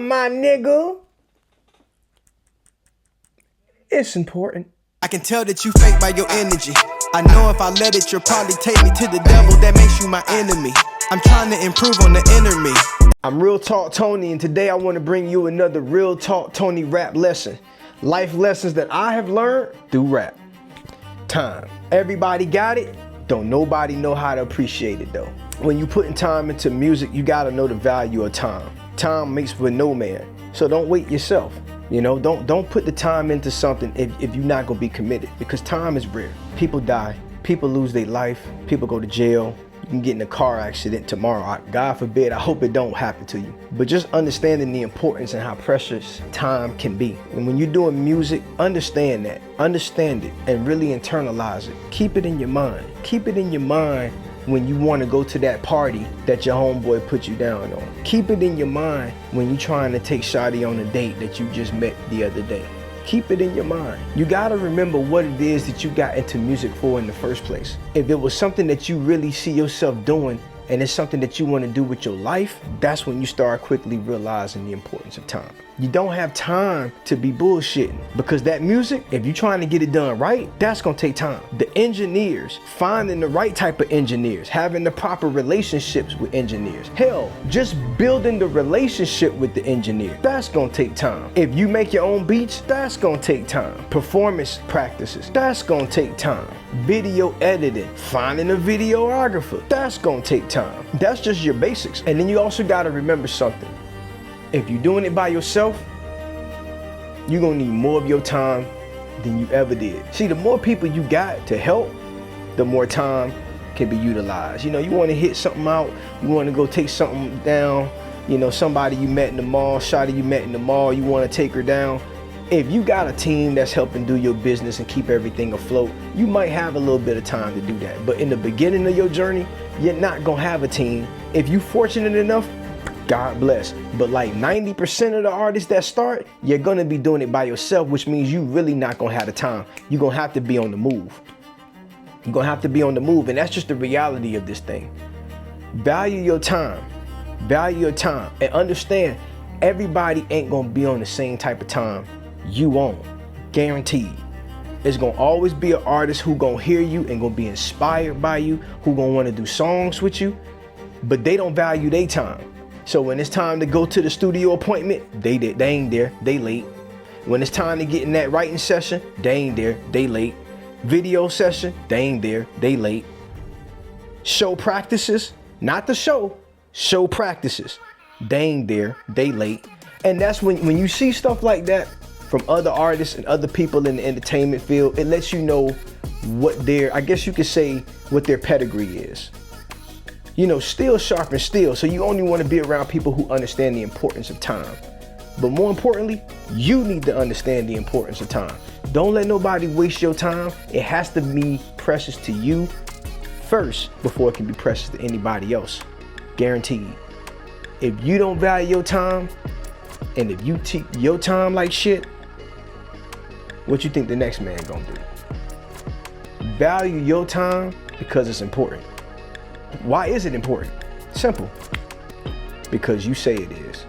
time, my nigga. It's important. I can tell that you fake by your energy. I know if I let it, you'll probably take me to the devil. That makes you my enemy. I'm trying to improve on the inner me. I'm Real Talk Tony, and today I want to bring you another Real Talk Tony rap lesson. Life lessons that I have learned through rap. Time. Everybody got it. Don't nobody know how to appreciate it though. When you putting time into music, you gotta know the value of time. Time makes for no man. So don't wait yourself. You know, don't put the time into something if you're not gonna be committed, because time is rare. People die, people lose their life, people go to jail. You can get in a car accident tomorrow. God forbid, I hope it don't happen to you. But just understanding the importance and how precious time can be. And when you're doing music, understand that, understand it, and really internalize it. Keep it in your mind. Keep it in your mind when you want to go to that party that your homeboy put you down on. Keep it in your mind when you're trying to take shawty on a date that you just met the other day. Keep it in your mind. You gotta remember what it is that you got into music for in the first place. If it was something that you really see yourself doing and it's something that you want to do with your life, that's when you start quickly realizing the importance of time. You don't have time to be bullshitting, because that music, if you're trying to get it done right, that's gonna take time. The engineers, finding the right type of engineers, having the proper relationships with engineers. Hell, just building the relationship with the engineer, that's gonna take time. If you make your own beats, that's gonna take time. Performance practices, that's gonna take time. Video editing, finding a videographer, that's gonna take time. That's just your basics. And then you also gotta remember something. If you're doing it by yourself, you're gonna need more of your time than you ever did. See, the more people you got to help, the more time can be utilized. You know, you wanna hit something out, you wanna go take something down, you know, somebody you met in the mall, shawty you met in the mall, you wanna take her down. If you got a team that's helping do your business and keep everything afloat, you might have a little bit of time to do that. But in the beginning of your journey, you're not gonna have a team. If you're fortunate enough, God bless. But like 90% of the artists that start, you're gonna be doing it by yourself, which means you really not gonna have the time. You're gonna have to be on the move. You're gonna have to be on the move, and that's just the reality of this thing. Value your time. Value your time, and understand everybody ain't gonna be on the same type of time you on. Guaranteed. There's gonna always be an artist who gonna hear you and gonna be inspired by you, who gonna wanna do songs with you, but they don't value their time. So when it's time to go to the studio appointment, they ain't there, they late. When it's time to get in that writing session, they ain't there, they late. Video session, they ain't there, they late. Show practices, not the show practices, they ain't there, they late. And that's when you see stuff like that from other artists and other people in the entertainment field, it lets you know what their, I guess you could say, what their pedigree is. You know, steel sharpens steel, so you only want to be around people who understand the importance of time. But more importantly, you need to understand the importance of time. Don't let nobody waste your time. It has to be precious to you first before it can be precious to anybody else. Guaranteed. If you don't value your time, and if you treat your time like shit, what you think the next man gonna do? Value your time because it's important. Why is it important? Simple. Because you say it is.